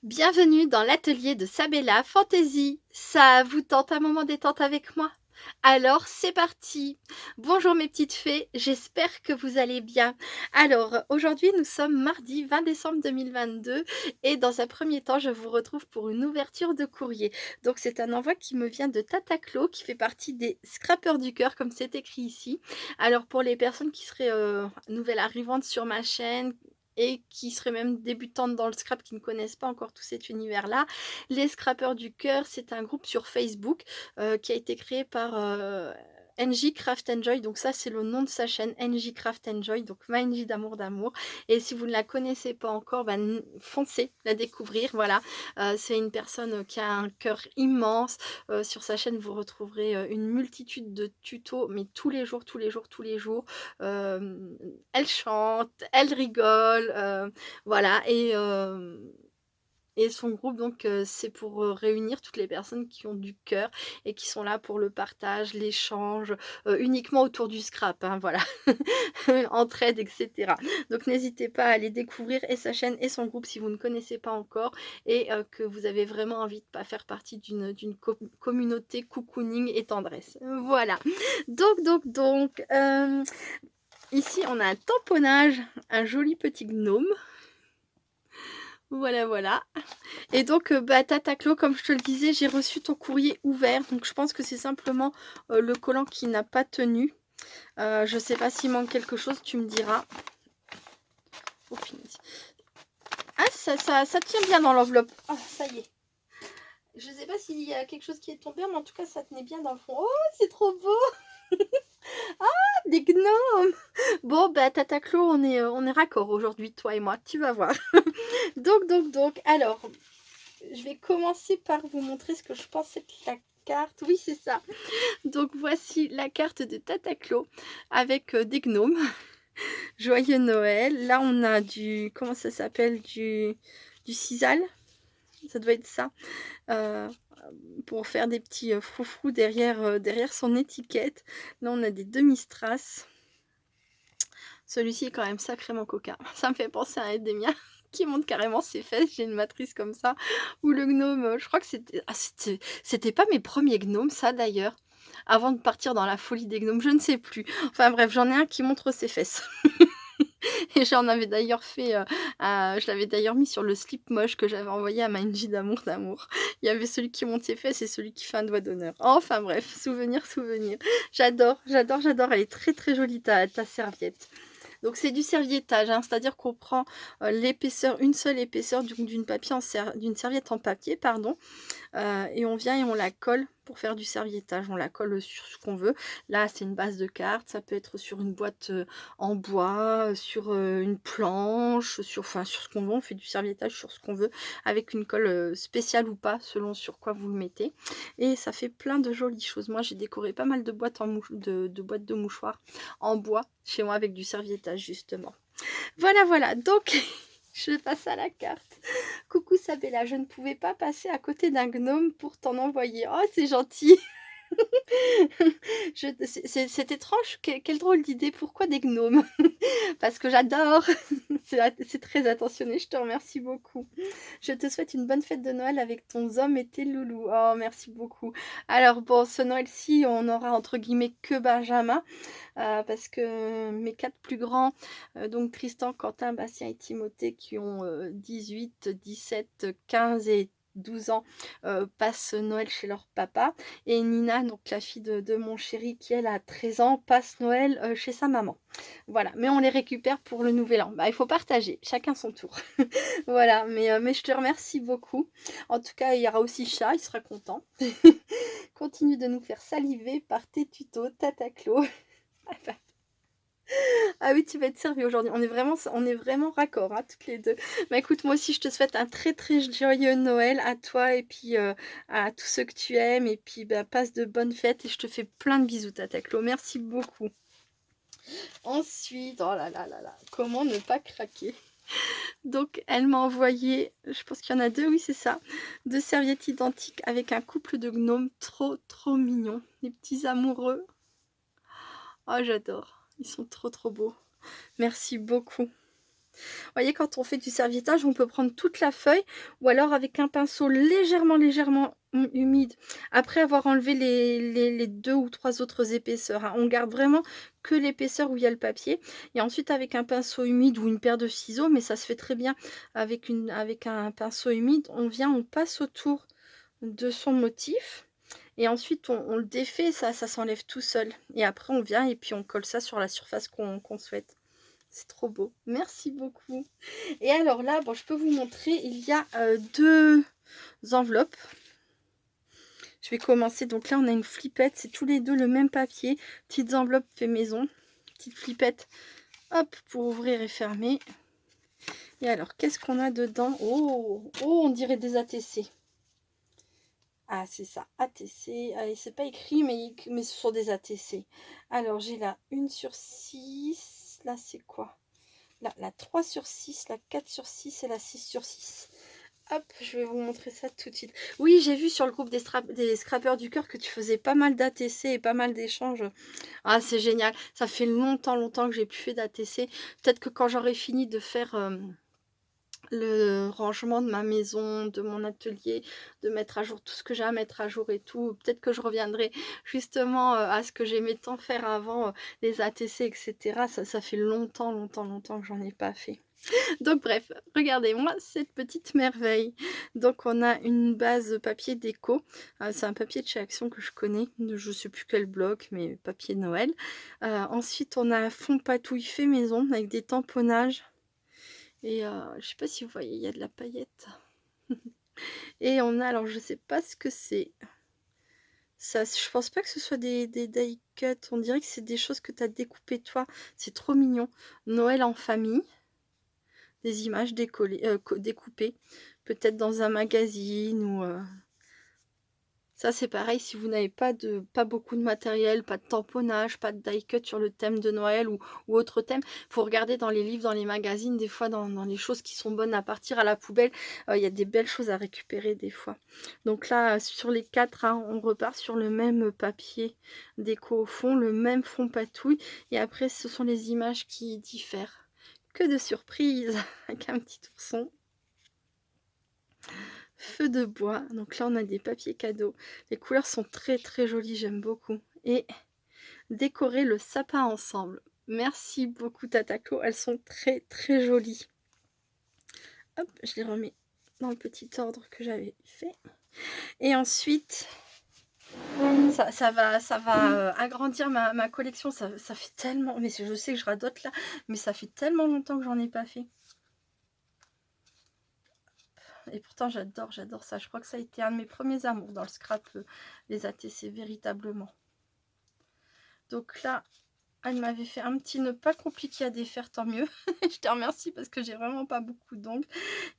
Bienvenue dans l'atelier de Sabella Fantasy. Ça vous tente un moment détente avec moi? Alors c'est parti. Bonjour mes petites fées, j'espère que vous allez bien. Alors aujourd'hui nous sommes mardi 20 décembre 2022 et dans un premier temps je vous retrouve pour une ouverture de courrier. Donc c'est un envoi qui me vient de Tataclo qui fait partie des scrappers du cœur comme c'est écrit ici. Alors pour les personnes qui seraient nouvelles arrivantes sur ma chaîne et qui seraient même débutantes dans le scrap, qui ne connaissent pas encore tout cet univers-là. Les Scrappers du Cœur, c'est un groupe sur Facebook qui a été créé par NJ Craft Enjoy. Donc ça, c'est le nom de sa chaîne, NJ Craft Enjoy, donc ma NJ d'amour d'amour. Et si vous ne la connaissez pas encore, ben, foncez la découvrir. Voilà, c'est une personne qui a un cœur immense. Sur sa chaîne, vous retrouverez une multitude de tutos, mais tous les jours, tous les jours, tous les jours. Elle chante, elle rigole, voilà. Et son groupe, donc, c'est pour réunir toutes les personnes qui ont du cœur et qui sont là pour le partage, l'échange, uniquement autour du scrap, hein, voilà, entraide, et cetera. Donc n'hésitez pas à aller découvrir et sa chaîne et son groupe si vous ne connaissez pas encore et que vous avez vraiment envie de faire partie d'une communauté cocooning et tendresse. Voilà. Donc, ici on a un tamponnage, un joli petit gnome. Voilà, voilà. Et donc, Tataclo, comme je te le disais, j'ai reçu ton courrier ouvert. Donc, je pense que c'est simplement le collant qui n'a pas tenu. Je ne sais pas s'il manque quelque chose, tu me diras. Oh, finisse. Ah, ça tient bien dans l'enveloppe. Ah, ça y est. Je ne sais pas s'il y a quelque chose qui est tombé, mais en tout cas, ça tenait bien dans le fond. Oh, c'est trop beau. Ah, des gnomes. Bon, Tataclo, on est raccord aujourd'hui, toi et moi. Tu vas voir. Donc, alors... Je vais commencer par vous montrer ce que je pense être la carte. Oui, c'est ça. Donc, voici la carte de Tataclo avec des gnomes. Joyeux Noël. Là, on a du... Comment ça s'appelle? Du sisal. Ça doit être ça. Pour faire des petits froufrous derrière son étiquette. Là, on a des demi-strass. Celui-ci est quand même sacrément coquin. Ça me fait penser à un des miens qui monte carrément ses fesses. J'ai une matrice comme ça. Ou le gnome, je crois que c'était... Ah, c'était pas mes premiers gnomes, ça d'ailleurs. Avant de partir dans la folie des gnomes, je ne sais plus. Enfin bref, j'en ai un qui montre ses fesses. Et j'en avais d'ailleurs fait... je l'avais d'ailleurs mis sur le slip moche que j'avais envoyé à ma NJ d'amour d'amour. Il y avait celui qui monte ses fesses et celui qui fait un doigt d'honneur. Enfin bref, souvenir, souvenir. J'adore, j'adore, j'adore. Elle est très très jolie ta serviette. Donc c'est du serviettage, hein, c'est-à-dire qu'on prend l'épaisseur, une seule épaisseur d'une serviette en papier, pardon, et on vient et on la colle pour faire du serviettage. On la colle sur ce qu'on veut. Là, c'est une base de cartes. Ça peut être sur une boîte en bois, sur une planche, sur ce qu'on veut. On fait du serviettage sur ce qu'on veut, avec une colle spéciale ou pas, selon sur quoi vous le mettez. Et ça fait plein de jolies choses. Moi, j'ai décoré pas mal de boîtes, boîtes de mouchoirs en bois chez moi avec du serviettage, justement. Voilà, voilà. Donc... Je passe à la carte. Coucou Sabella, je ne pouvais pas passer à côté d'un gnome pour t'en envoyer. Oh, c'est gentil. C'est étrange, quelle drôle d'idée. Pourquoi des gnomes? Parce que j'adore. C'est très attentionné, je te remercie beaucoup. Je te souhaite une bonne fête de Noël avec ton homme et tes loulous. Oh, merci beaucoup. Alors bon, ce Noël-ci, on aura entre guillemets que Benjamin. Parce que mes 4 plus grands, donc Tristan, Quentin, Bastien et Timothée, qui ont 18, 17, 15 et 12 ans, passent Noël chez leur papa. Et Nina, donc la fille de mon chéri, qui elle a 13 ans, passe Noël chez sa maman. Voilà, mais on les récupère pour le nouvel an. Il faut partager, chacun son tour. Voilà, mais je te remercie beaucoup. En tout cas, il y aura aussi Chat, il sera content. Continue de nous faire saliver par tes tutos, Tataclo. Ah oui, tu vas être servie aujourd'hui. On est vraiment raccord, hein, toutes les deux. Bah écoute, moi aussi, je te souhaite un très très joyeux Noël à toi et puis à tous ceux que tu aimes. Et puis, passe de bonnes fêtes et je te fais plein de bisous, Tataclo. Merci beaucoup. Ensuite, oh là là là là, comment ne pas craquer? Donc, elle m'a envoyé, je pense qu'il y en a deux, oui, c'est ça, 2 serviettes identiques avec un couple de gnomes trop trop mignons. Les petits amoureux. Oh, j'adore. Ils sont trop trop beaux. Merci beaucoup. Vous voyez, quand on fait du serviettage, on peut prendre toute la feuille ou alors avec un pinceau légèrement humide, après avoir enlevé les 2 ou 3 autres épaisseurs, hein. On garde vraiment que l'épaisseur où il y a le papier et ensuite avec un pinceau humide ou une paire de ciseaux, mais ça se fait très bien avec un pinceau humide, on passe autour de son motif et ensuite on le défait, ça s'enlève tout seul et après on vient et puis on colle ça sur la surface qu'on souhaite. C'est trop beau. Merci beaucoup. Et alors là, bon, je peux vous montrer, il y a 2 enveloppes. Je vais commencer. Donc là, on a une flippette. C'est tous les deux le même papier. Petites enveloppes fait maison. Petite flippette, hop, pour ouvrir et fermer. Et alors, qu'est-ce qu'on a dedans? Oh, oh, on dirait des ATC. Ah, c'est ça, ATC. Allez, c'est pas écrit, mais ce sont des ATC. Alors, j'ai là 1 sur 6. Là, c'est quoi? La 3 sur 6, la 4 sur 6 et la 6 sur 6. Hop, je vais vous montrer ça tout de suite. Oui, j'ai vu sur le groupe des scrappeurs du cœur que tu faisais pas mal d'ATC et pas mal d'échanges. Ah, c'est génial. Ça fait longtemps que j'ai plus fait d'ATC. Peut-être que quand j'aurai fini de faire le rangement de ma maison, de mon atelier, de mettre à jour tout ce que j'ai à mettre à jour et tout, peut-être que je reviendrai justement à ce que j'aimais tant faire avant, les ATC, etc. Ça fait longtemps que j'en ai pas fait. Donc bref, regardez-moi cette petite merveille. Donc on a une base papier déco. C'est un papier de chez Action que je connais. Je sais plus quel bloc, mais papier Noël. Ensuite on a un fond patouille fait maison avec des tamponnages. Et je sais pas si vous voyez, il y a de la paillette. Et on a, alors je sais pas ce que c'est. Ça, je pense pas que ce soit des die cut. On dirait que c'est des choses que tu as découpées toi. C'est trop mignon. Noël en famille. Des images découpées, peut-être dans un magazine ou ça c'est pareil si vous n'avez pas beaucoup de matériel, pas de tamponnage, pas de die cut sur le thème de Noël ou autre thème. Il faut regarder dans les livres, dans les magazines, des fois dans les choses qui sont bonnes à partir à la poubelle, il y a des belles choses à récupérer des fois. Donc là sur les 4, hein, on repart sur le même papier déco au fond, le même fond patouille et après ce sont les images qui diffèrent. Que de surprises avec un petit ourson. Feu de bois. Donc là, on a des papiers cadeaux. Les couleurs sont très jolies, j'aime beaucoup. Et décorer le sapin ensemble. Merci beaucoup Tatako, elles sont très jolies. Hop, je les remets dans le petit ordre que j'avais fait. Et ensuite, ça va agrandir ma collection. Ça fait tellement, mais je sais que je radote là, mais ça fait tellement longtemps que j'en ai pas fait. Et pourtant j'adore ça. Je crois que ça a été un de mes premiers amours dans le scrap, les ATC véritablement. Donc là, elle m'avait fait un petit nœud pas compliqué à défaire, tant mieux. Je te remercie parce que j'ai vraiment pas beaucoup d'ongles.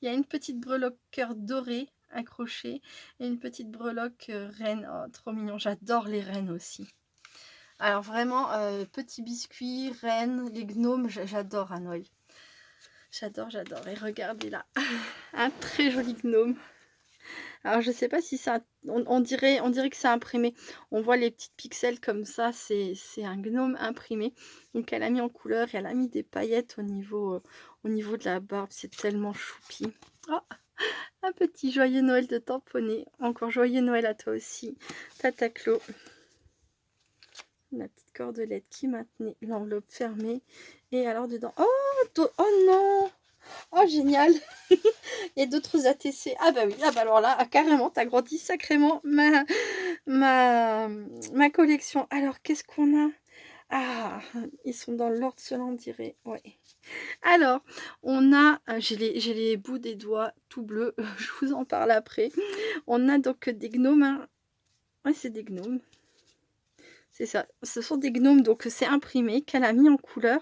Il y a une petite breloque cœur doré accrochée et une petite breloque reine. Oh, trop mignon. J'adore les reines aussi. Alors vraiment, petits biscuits, reines, les gnomes, j'adore à Noël. J'adore. Et regardez là, un très joli gnome. Alors je sais pas si ça, on dirait que c'est imprimé. On voit les petites pixels comme ça, c'est un gnome imprimé. Donc elle a mis en couleur et elle a mis des paillettes au niveau de la barbe. C'est tellement choupi. Oh, un petit joyeux Noël de tamponné. Encore joyeux Noël à toi aussi, Tata Clo. La petite cordelette qui maintenait l'enveloppe fermée. Et alors dedans, oh non, oh génial. Il y a d'autres ATC. Ah bah oui, ah bah alors là, carrément, t'as grandi sacrément ma collection. Alors, qu'est-ce qu'on a? Ah, ils sont dans l'ordre, cela on dirait. Ouais. Alors, on a, j'ai les bouts des doigts tout bleus, je vous en parle après. On a donc des gnomes. Hein. Ouais, c'est des gnomes. C'est ça, ce sont des gnomes, donc c'est imprimé, qu'elle a mis en couleur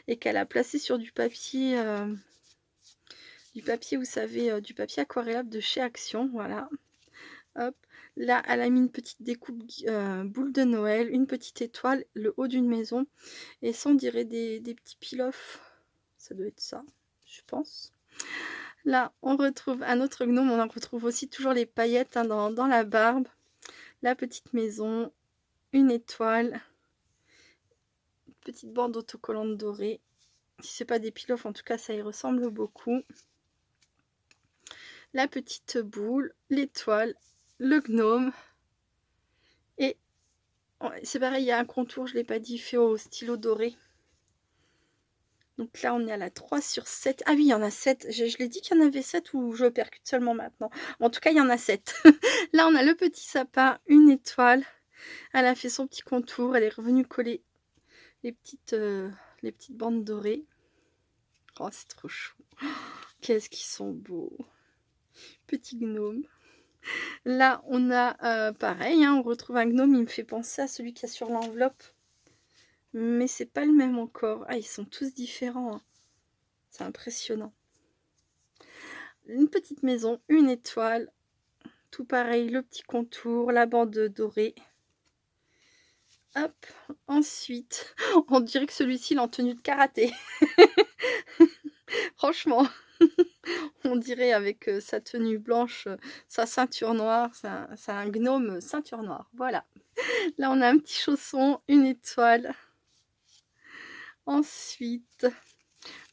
et qu'elle a placé sur du papier, vous savez, du papier aquarellable de chez Action, voilà. Hop, là, elle a mis une petite découpe boule de Noël, une petite étoile, le haut d'une maison, et ça, on dirait des petits pilofs, ça doit être ça, je pense. Là, on retrouve un autre gnome, on en retrouve aussi toujours les paillettes hein, dans la barbe, la petite maison, une étoile, une petite bande autocollante dorée, Si c'est pas des peel-off, en tout cas, ça y ressemble beaucoup. La petite boule, l'étoile, le gnome. Et c'est pareil, il y a un contour, je ne l'ai pas dit, fait au stylo doré. Donc là, on est à la 3 sur 7. Ah oui, il y en a 7. Je l'ai dit qu'il y en avait 7 ou je percute seulement maintenant. En tout cas, il y en a 7. Là, on a le petit sapin, une étoile. Elle a fait son petit contour. Elle est revenue coller les petites bandes dorées. Oh, c'est trop chou. Qu'est-ce qu'ils sont beaux. Petit gnome. Là, on a pareil, hein, on retrouve un gnome. Il me fait penser à celui qu'il y a sur l'enveloppe. Mais c'est pas le même encore. Ah, ils sont tous différents. Hein. C'est impressionnant. Une petite maison, une étoile. Tout pareil, le petit contour, la bande dorée. Hop, ensuite, on dirait que celui-ci il est en tenue de karaté. Franchement, on dirait avec sa tenue blanche, sa ceinture noire, c'est un gnome ceinture noire. Voilà. Là, on a un petit chausson, une étoile. Ensuite,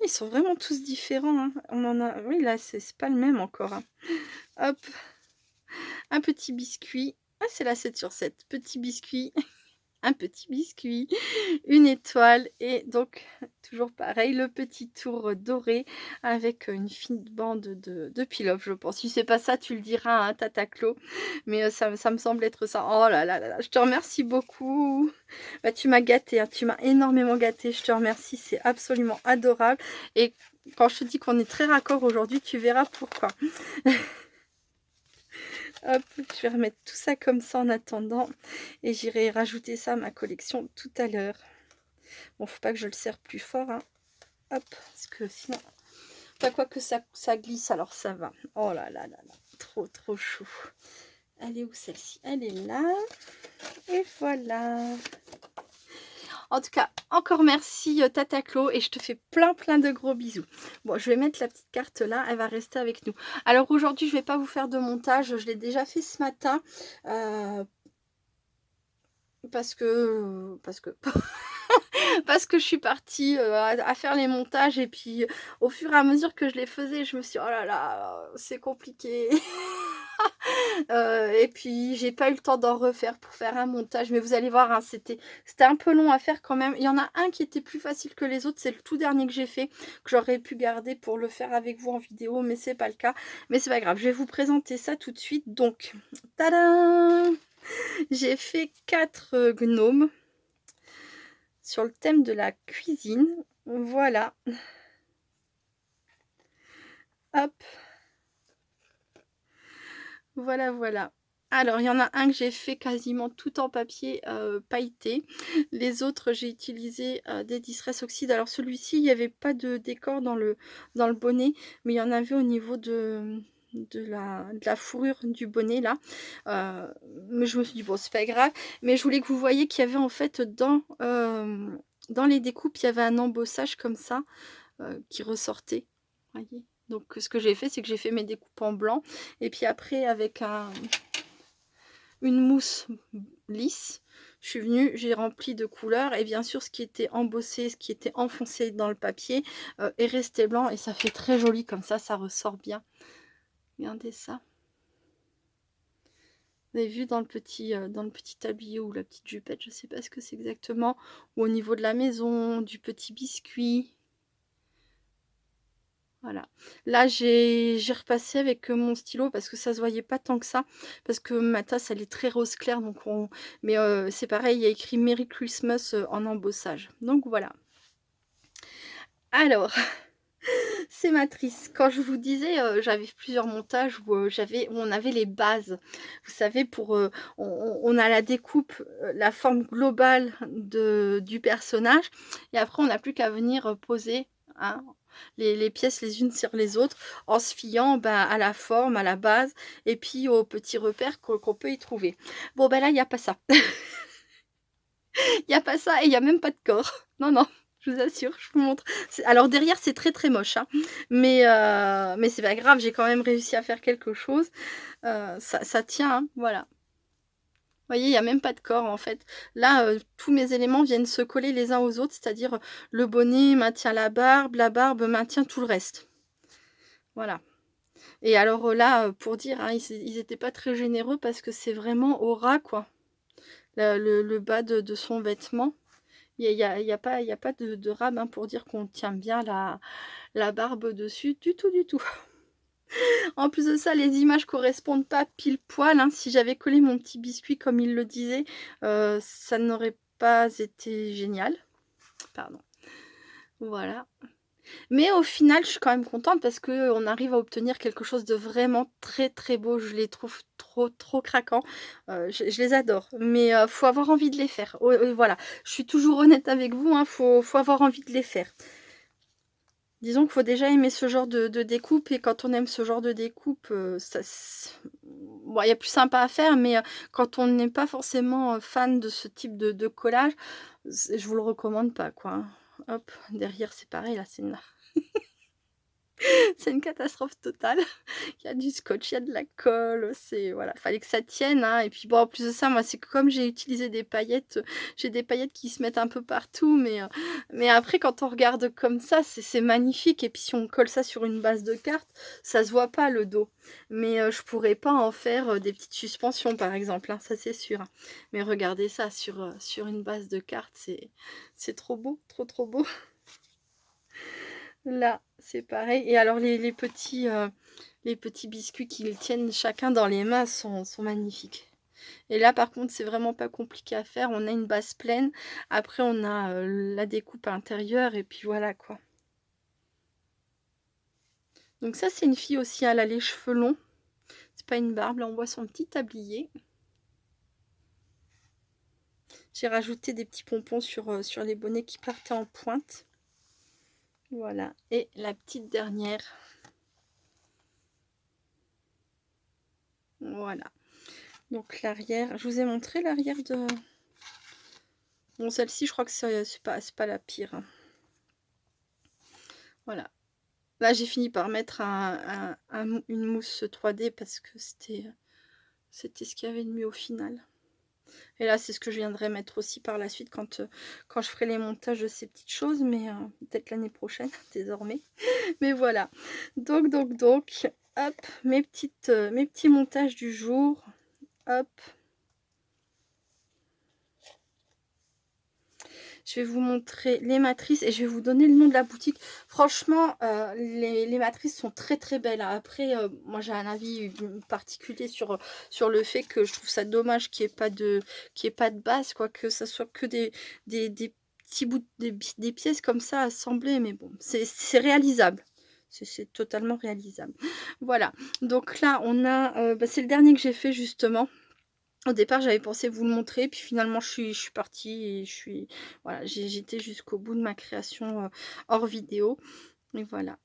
ils sont vraiment tous différents. Hein. On en a, oui, là, c'est pas le même encore. Hein. Hop, un petit biscuit. Ah, c'est la 7 sur 7. Petit biscuit. Un petit biscuit, une étoile et donc toujours pareil, le petit tour doré avec une fine bande de peel-off, je pense. Si c'est pas ça, tu le diras, hein, Tata Clo, mais ça me semble être ça. Oh là là là là, je te remercie beaucoup. Bah, tu m'as gâté, hein, tu m'as énormément gâté. Je te remercie, c'est absolument adorable. Et quand je te dis qu'on est très raccord aujourd'hui, tu verras pourquoi. Hop, je vais remettre tout ça comme ça en attendant. Et j'irai rajouter ça à ma collection tout à l'heure. Bon, faut pas que je le serre plus fort. Hein. Hop, parce que sinon... Pas quoi que ça glisse, alors ça va. Oh là là là là. Trop, trop chou. Elle est où celle-ci? Elle est là. Et voilà. En tout cas, encore merci Tata Clo et je te fais plein de gros bisous. Bon, je vais mettre la petite carte là, elle va rester avec nous. Alors aujourd'hui, je vais pas vous faire de montage, je l'ai déjà fait ce matin. Parce que parce que je suis partie à faire les montages et puis au fur et à mesure que je les faisais, je me suis dit, oh là là, c'est compliqué. Et puis j'ai pas eu le temps d'en refaire pour faire un montage, mais vous allez voir, hein, c'était un peu long à faire quand même. Il y en a un qui était plus facile que les autres, c'est le tout dernier que j'ai fait, que j'aurais pu garder pour le faire avec vous en vidéo, mais c'est pas le cas. Mais c'est pas grave, je vais vous présenter ça tout de suite. Donc, tadam! J'ai fait 4 gnomes sur le thème de la cuisine. Voilà. Hop. Voilà, voilà. Alors, il y en a un que j'ai fait quasiment tout en papier pailleté. Les autres, j'ai utilisé des Distress Oxide. Alors, celui-ci, il n'y avait pas de décor dans le bonnet, mais il y en avait au niveau de la fourrure du bonnet, là. Mais je me suis dit, bon, c'est pas grave. Mais je voulais que vous voyiez qu'il y avait en fait dans les découpes, il y avait un embossage comme ça qui ressortait. Voyez. Donc, ce que j'ai fait, c'est que j'ai fait mes découpes en blanc. Et puis après, avec une mousse lisse, je suis venue, j'ai rempli de couleurs. Et bien sûr, ce qui était embossé, ce qui était enfoncé dans le papier est resté blanc. Et ça fait très joli comme ça ressort bien. Regardez ça. Vous avez vu dans le petit tablier ou la petite jupette, je ne sais pas ce que c'est exactement. Ou au niveau de la maison, du petit biscuit. Voilà. Là, j'ai repassé avec mon stylo parce que ça se voyait pas tant que ça. Parce que ma tasse, elle est très rose clair. Donc mais c'est pareil, il y a écrit Merry Christmas en embossage. Donc voilà. Alors, c'est matrice. Quand je vous disais, j'avais plusieurs montages où, on avait les bases. Vous savez, on a la découpe, la forme globale du personnage. Et après, on n'a plus qu'à venir poser... Hein, les pièces les unes sur les autres en se fiant à la forme, à la base et puis aux petits repères qu'on peut y trouver. Bon là il n'y a pas ça. Il n'y a pas ça et il n'y a même pas de corps. Non, non, je vous assure, je vous montre. Alors derrière c'est très moche, hein. Mais c'est pas grave, j'ai quand même réussi à faire quelque chose. Ça tient, hein, voilà. voyez, il n'y a même pas de corps en fait. Là, tous mes éléments viennent se coller les uns aux autres, c'est-à-dire le bonnet maintient la barbe maintient tout le reste. Voilà. Et alors là, pour dire, hein, ils étaient pas très généreux parce que c'est vraiment au ras, quoi. Le bas de son vêtement. Il y a pas de rame, hein, pour dire qu'on tient bien la barbe dessus, du tout, du tout. En plus de ça, les images correspondent pas pile poil, hein. Si j'avais collé mon petit biscuit comme il le disait, ça n'aurait pas été génial. Pardon. Voilà. Mais au final, je suis quand même contente parce qu'on arrive à obtenir quelque chose de vraiment très, très beau. Je les trouve trop, trop craquants. Je les adore, mais faut avoir envie de les faire. Voilà, je suis toujours honnête avec vous, hein, faut avoir envie de les faire. Disons qu'il faut déjà aimer ce genre de découpe et quand on aime ce genre de découpe, bon, il y a plus sympa à faire, mais quand on n'est pas forcément, fan de ce type de collage, je vous le recommande pas, quoi, hein. Hop, derrière c'est pareil là, c'est une c'est une catastrophe totale. Il y a du scotch, il y a de la colle, c'est voilà, fallait que ça tienne, hein. Et puis bon, en plus de ça, moi, c'est que comme j'ai utilisé des paillettes, j'ai des paillettes qui se mettent un peu partout, mais après quand on regarde comme ça, c'est magnifique et puis si on colle ça sur une base de cartes, ça se voit pas le dos. Mais je pourrais pas en faire, des petites suspensions par exemple, hein, ça c'est sûr, hein. Mais regardez ça sur une base de cartes, c'est trop beau, trop, trop beau. Là, c'est pareil. Et alors les petits biscuits qu'ils tiennent chacun dans les mains sont magnifiques. Et là, par contre, c'est vraiment pas compliqué à faire. On a une base pleine. Après, on a la découpe intérieure. Et puis voilà, quoi. Donc ça, c'est une fille aussi. Elle a les cheveux longs. C'est pas une barbe. Là, on voit son petit tablier. J'ai rajouté des petits pompons sur les bonnets qui partaient en pointe. Voilà. Et la petite dernière. Voilà. Donc l'arrière. Je vous ai montré l'arrière de... Bon, celle-ci, je crois que c'est pas la pire, hein. Voilà. Là, j'ai fini par mettre une mousse 3D parce que c'était ce qu'il y avait de mieux au final. Et là, c'est ce que je viendrai mettre aussi par la suite quand je ferai les montages de ces petites choses, mais peut-être l'année prochaine, désormais. Mais voilà. Donc, hop, mes petits montages du jour. Hop. Je vais vous montrer les matrices et je vais vous donner le nom de la boutique. Franchement, les matrices sont très très belles. Après, moi j'ai un avis particulier sur le fait que je trouve ça dommage qu'il n'y ait pas de base, quoi, que ça soit que des petits bouts, des pièces comme ça assemblées. Mais bon, c'est réalisable. C'est totalement réalisable. Voilà. Donc là, on a... c'est le dernier que j'ai fait justement. Au départ, j'avais pensé vous le montrer, puis finalement, je suis partie et voilà, j'étais jusqu'au bout de ma création hors vidéo. Et voilà.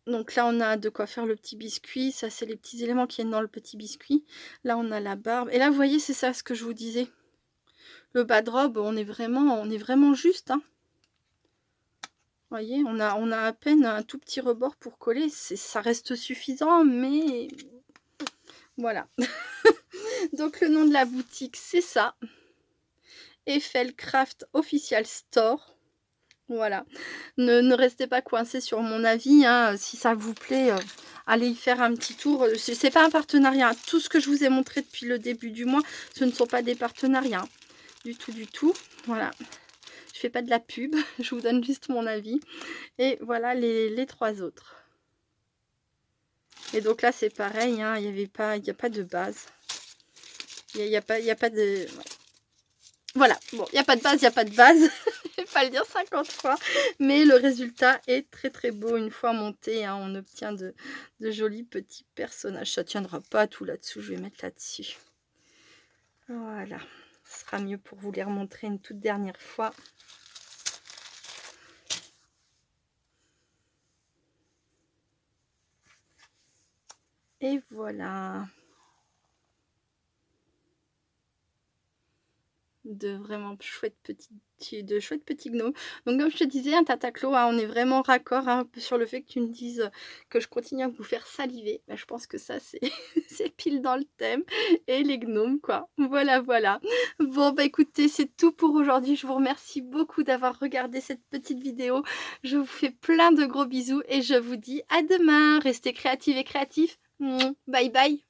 Donc là, on a de quoi faire le petit biscuit. Ça, c'est les petits éléments qui viennent dans le petit biscuit. Là, on a la barbe. Et là, vous voyez, c'est ça ce que je vous disais. Le bas de robe, on est vraiment juste, hein. Vous voyez, on a à peine un tout petit rebord pour coller. Ça reste suffisant, mais voilà. Donc, le nom de la boutique, c'est ça. Eiffel Craft Official Store. Voilà. Ne restez pas coincés sur mon avis, hein. Si ça vous plaît, allez y faire un petit tour. C'est pas un partenariat. Tout ce que je vous ai montré depuis le début du mois, ce ne sont pas des partenariats. Du tout, du tout. Voilà. Je fais pas de la pub. Je vous donne juste mon avis. Et voilà les trois autres. Et donc là, c'est pareil, hein. Il n'y a pas de base. Il y a pas de... Voilà, bon, il n'y a pas de base, il n'y a pas de base. Je vais pas le dire 50 fois. Mais le résultat est très très beau. Une fois monté, hein, on obtient de jolis petits personnages. Ça ne tiendra pas tout là-dessous, je vais mettre là-dessus. Voilà, ce sera mieux pour vous les remontrer une toute dernière fois. Et voilà. de vraiment chouettes petits gnomes. Donc comme je te disais, un Tataclo, hein, on est vraiment raccord hein, sur le fait que tu me dises que je continue à vous faire saliver. Bah, je pense que ça c'est c'est pile dans le thème et les gnomes quoi. Voilà, voilà. Bon bah écoutez, c'est tout pour aujourd'hui. Je vous remercie beaucoup d'avoir regardé cette petite vidéo. Je vous fais plein de gros bisous et je vous dis à demain. Restez créatives et créatifs. Bye bye.